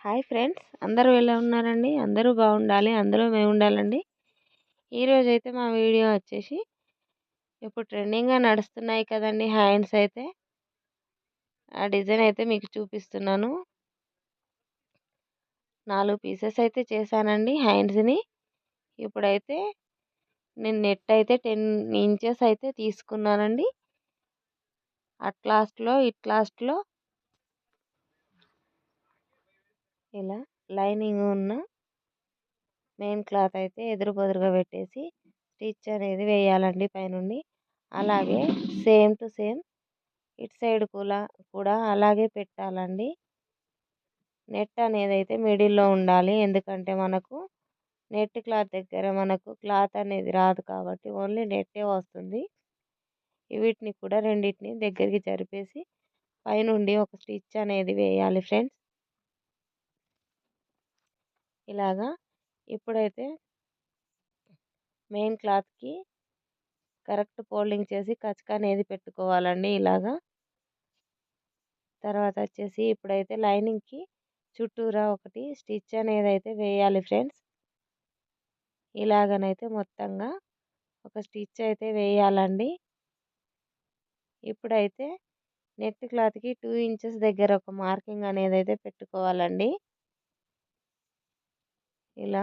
Hi friends, అందరూ ఎలా ఉన్నారండి? అందరూ బాగుండాలి, అందులో మేము ఉండాలండి. ఈరోజైతే మా వీడియో వచ్చేసి ఇప్పుడు ట్రెండింగ్గా నడుస్తున్నాయి కదండి హ్యాండ్స్ అయితే. ఆ డిజైన్ అయితే మీకు చూపిస్తున్నాను. 4 పీసెస్ అయితే చేశానండి హ్యాండ్స్ని. ఇప్పుడైతే నేను నెట్ అయితే 10 ఇంచెస్ అయితే తీసుకున్నానండి. అట్లాస్ట్లో ఇట్లాస్ట్లో ఇలా లైనింగ్ ఉన్న మెయిన్ క్లాత్ అయితే ఎదురు బొదురుగా పెట్టేసి స్టిచ్ అనేది వేయాలండి పైనుండి. అలాగే సేమ్ టు సేమ్ ఇటు సైడ్ కూడా అలాగే పెట్టాలండి. నెట్ అనేది అయితే మిడిల్లో ఉండాలి, ఎందుకంటే మనకు నెట్ క్లాత్ దగ్గర మనకు క్లాత్ అనేది రాదు కాబట్టి ఓన్లీ నెట్టే వస్తుంది. వీటిని కూడా రెండింటిని దగ్గరికి జరిపేసి పైనుండి ఒక స్టిచ్ అనేది వేయాలి ఫ్రెండ్స్. ఇలాగా ఇప్పుడైతే మెయిన్ క్లాత్కి కరెక్ట్ ఫోల్డింగ్ చేసి కచక అనేది పెట్టుకోవాలండి ఇలాగా. తర్వాత వచ్చేసి ఇప్పుడైతే లైనింగ్కి చుట్టూరా ఒకటి స్టిచ్ అనేది అయితే వేయాలి ఫ్రెండ్స్. ఇలాగనైతే మొత్తంగా ఒక స్టిచ్ అయితే వేయాలండి. ఇప్పుడైతే నెట్ క్లాత్కి 2 ఇంచెస్ దగ్గర ఒక మార్కింగ్ అనేది అయితే పెట్టుకోవాలండి. ఇలా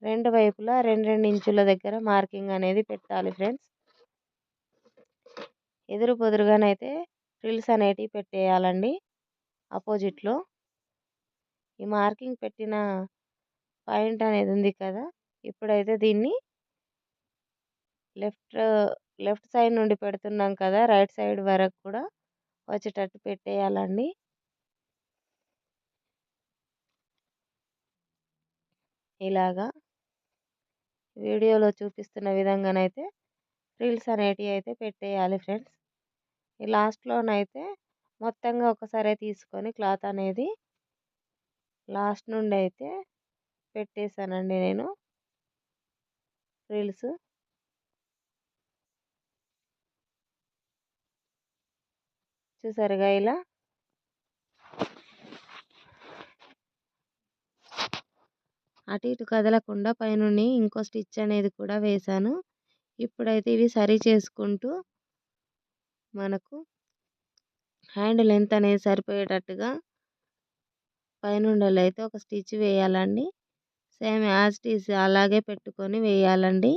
రెండు వైపులా 2 ఇంచుల దగ్గర మార్కింగ్ అనేది పెట్టాలి ఫ్రెండ్స్. ఎదురు పొదురుగానైతే ఫ్రిల్స్ అనేటివి పెట్టేయాలండి ఆపోజిట్లో. ఈ మార్కింగ్ పెట్టిన పాయింట్ అనేది ఉంది కదా, ఇప్పుడైతే దీన్ని లెఫ్ట్ సైడ్ నుండి పెడుతున్నాం కదా, రైట్ సైడ్ వరకు కూడా వచ్చేటట్టు పెట్టేయాలండి. ఇలాగా వీడియోలో చూపిస్తున్న విధంగానైతే ఫ్రిల్స్ అనేటివి అయితే పెట్టేయాలి ఫ్రెండ్స్. ఈ లాస్ట్లోనైతే మొత్తంగా ఒకసారి తీసుకొని క్లాత్ అనేది లాస్ట్ నుండి అయితే పెట్టేశానండి నేను ఫ్రిల్స్. చూసారుగా ఇలా అటు ఇటు కదలకుండా పైనుండి ఇంకో స్టిచ్ అనేది కూడా వేశాను. ఇప్పుడైతే ఇవి సరి చేసుకుంటూ మనకు హ్యాండ్ లెంత్ అనేది సరిపోయేటట్టుగా పైనుండి అయితే ఒక స్టిచ్ వేయాలండి. సేమ్ యాజ్ ఇట్ ఈజ్ అలాగే పెట్టుకొని వేయాలండి.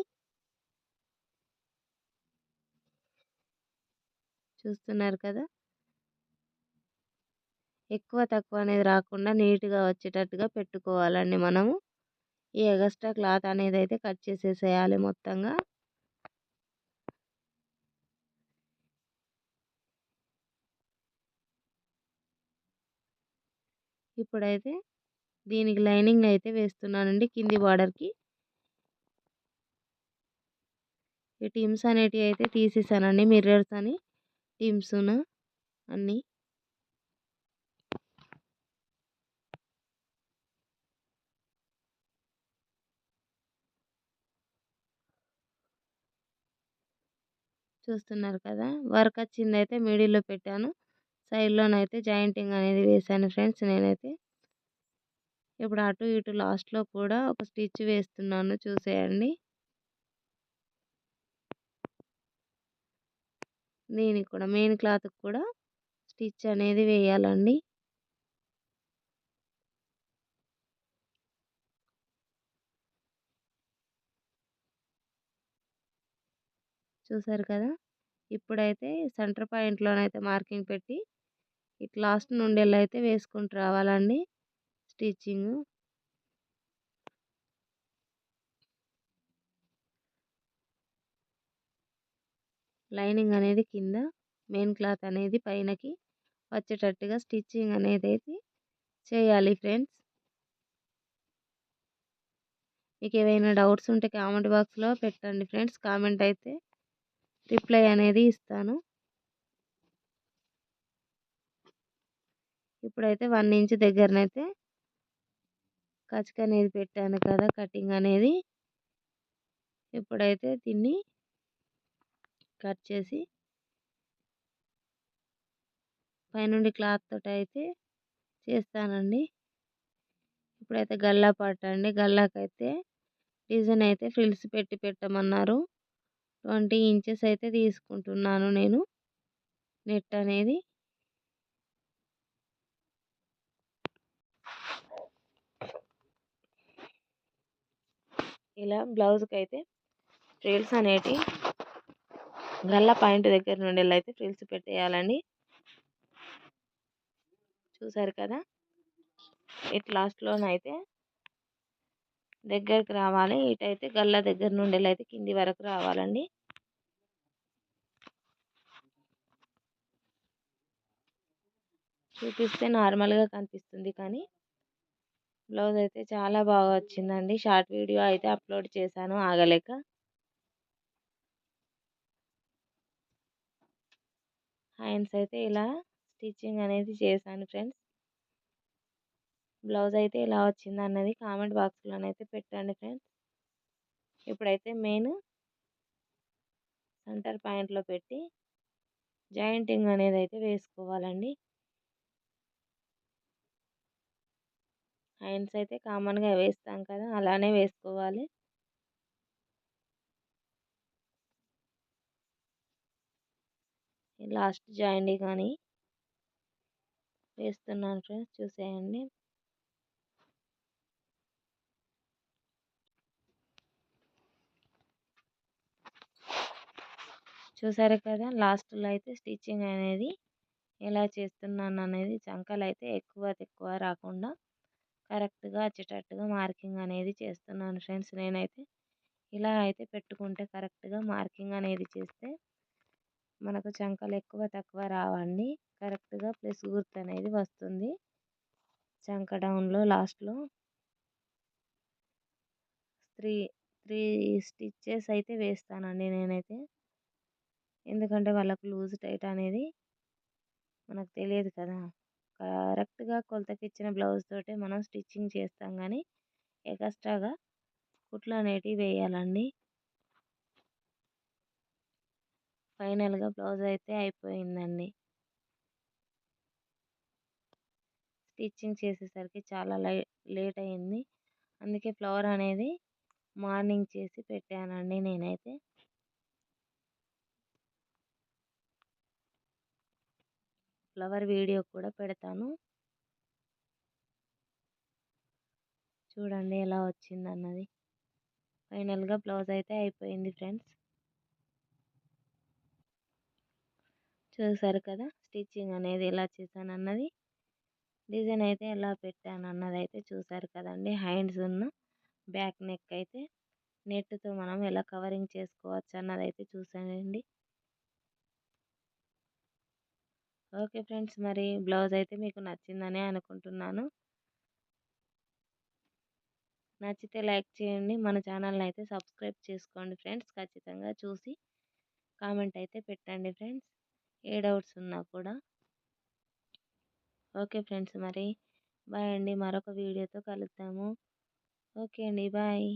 చూస్తున్నారు కదా, ఎక్కువ తక్కువ అనేది రాకుండా నీట్గా వచ్చేటట్టుగా పెట్టుకోవాలండి మనము. ఈ ఎగస్ట్రా క్లాత్ అనేది అయితే కట్ చేసేసేయాలి మొత్తంగా. ఇప్పుడైతే దీనికి లైనింగ్ అయితే వేస్తున్నానండి కింది బార్డర్కి. ఈ టిమ్స్ అనేటివి అయితే తీసేసానండి, మిర్రర్స్ అని టిమ్స్ అన్నీ. చూస్తున్నారు కదా, వర్క్ వచ్చింది అయితే మిడిల్లో పెట్టాను, సైడ్లోనైతే జాయింటింగ్ అనేది వేసాను ఫ్రెండ్స్ నేనైతే. ఇప్పుడు అటు ఇటు లాస్ట్లో కూడా ఒక స్టిచ్ వేస్తున్నాను, చూసేయండి. దీనికి కూడా మెయిన్ క్లాత్కి కూడా స్టిచ్ అనేది వేయాలండి. చూసారు కదా, ఇప్పుడైతే సెంటర్ పాయింట్లోనైతే మార్కింగ్ పెట్టి ఇటు లాస్ట్ నుండి అయితే వేసుకుంటూ రావాలండి స్టిచ్చింగ్. లైనింగ్ అనేది కింద, మెయిన్ క్లాత్ అనేది పైనకి వచ్చేటట్టుగా స్టిచ్చింగ్ అనేది అయితే చేయాలి ఫ్రెండ్స్. మీకు ఏవైనా డౌట్స్ ఉంటే కామెంట్ బాక్స్లో పెట్టండి ఫ్రెండ్స్, కామెంట్ అయితే రిప్లై అనేది ఇస్తాను. ఇప్పుడైతే 1 ఇంచ్ దగ్గరనైతే కచక అనేది పెట్టాను కదా కటింగ్ అనేది. ఇప్పుడైతే దీన్ని కట్ చేసి పైనుండి క్లాత్ తోటి అయితే చేస్తానండి. ఇప్పుడైతే గల్లా పార్ట్ అండి. గల్లాకైతే డిజైన్ అయితే ఫ్రిల్స్ పెట్టి పెట్టమన్నారు. 20 ఇంచెస్ అయితే తీసుకుంటున్నాను నేను నెట్ అనేది. ఇలా బ్లౌజ్కి అయితే ఫ్రిల్స్ అనేటి గల్లా పాయింట్ దగ్గర నుండి అయితే ఫ్రిల్స్ పెట్టేయాలండి. చూసారు కదా, ఇటు లాస్ట్లోనైతే దగ్గరికి రావాలి. ఇటైతే గల్లా దగ్గర నుండి అయితే కింది వరకు రావాలండి. చూపిస్తే నార్మల్గా కనిపిస్తుంది, కానీ బ్లౌజ్ అయితే చాలా బాగా వచ్చిందండి. షార్ట్ వీడియో అయితే అప్లోడ్ చేశాను ఆగలేక. హ్యాండ్స్ అయితే ఇలా స్టిచ్చింగ్ అనేది చేశాను ఫ్రెండ్స్. బ్లౌజ్ అయితే ఇలా వచ్చింది అన్నది కామెంట్ బాక్స్లోనైతే పెట్టండి ఫ్రెండ్స్. ఇప్పుడైతే మెయిన్ సెంటర్ పాయింట్లో పెట్టి జాయింటింగ్ అనేది అయితే వేసుకోవాలండి. హ్యాండ్స్ అయితే కామన్గా వేస్తాం కదా, అలానే వేసుకోవాలి. లాస్ట్ జాయింటింగ్ అని వేస్తున్నాను ఫ్రెండ్స్, చూసేయండి. చూసారు కదా, లాస్ట్లో అయితే స్టిచ్చింగ్ అనేది ఎలా చేస్తున్నాను అనేది, చంకలు అయితే ఎక్కువ తక్కువ రాకుండా కరెక్ట్గా వచ్చేటట్టుగా మార్కింగ్ అనేది చేస్తున్నాను ఫ్రెండ్స్. నేనైతే ఇలా అయితే పెట్టుకుంటే కరెక్ట్గా మార్కింగ్ అనేది చేస్తే మనకు చంకలు ఎక్కువ తక్కువ రావండి. కరెక్ట్గా ప్లస్ గుర్తు అనేది వస్తుంది. చంక డౌన్లో లాస్ట్లో త్రీ త్రీ స్టిచ్చెస్ అయితే వేస్తానండి నేనైతే. ఎందుకంటే వాళ్ళకు లూజ్ టైట్ అనేది మనకు తెలియదు కదా. కరెక్ట్గా కొలతకి ఇచ్చిన బ్లౌజ్ తోటే మనం స్టిచ్చింగ్ చేస్తాం, కానీ ఎక్స్ట్రాగా కుట్లు అనేటివి వేయాలండి. ఫైనల్గా బ్లౌజ్ అయితే అయిపోయిందండి. స్టిచ్చింగ్ చేసేసరికి చాలా లేట్ అయింది. అందుకే ఫ్లవర్ అనేది మార్నింగ్ చేసి పెట్టానండి నేనైతే. ఫ్లవర్ వీడియో కూడా పెడతాను, చూడండి ఎలా వచ్చింది అన్నది. ఫైనల్గా బ్లౌజ్ అయితే అయిపోయింది ఫ్రెండ్స్. చూసారు కదా, స్టిచ్చింగ్ అనేది ఎలా చేశాను అన్నది, డిజైన్ అయితే ఎలా పెట్టాను అన్నది అయితే చూసారు కదండి. హ్యాండ్స్ ఉన్న బ్యాక్ నెక్ అయితే నెట్తో మనం ఎలా కవరింగ్ చేసుకోవచ్చు అన్నది అయితే చూసానండి. ఓకే ఫ్రెండ్స్, మరి బ్లౌజ్ అయితే మీకు నచ్చిందని అనుకుంటున్నాను. నచ్చితే లైక్ చేయండి, మన ఛానల్ని అయితే సబ్స్క్రైబ్ చేసుకోండి ఫ్రెండ్స్. ఖచ్చితంగా చూసి కామెంట్ అయితే పెట్టండి ఫ్రెండ్స్, ఏ డౌట్స్ ఉన్నా కూడా. ఓకే ఫ్రెండ్స్, మరి బాయ్ అండి. మరొక వీడియోతో కలుద్దాము. ఓకే అండి, బాయ్.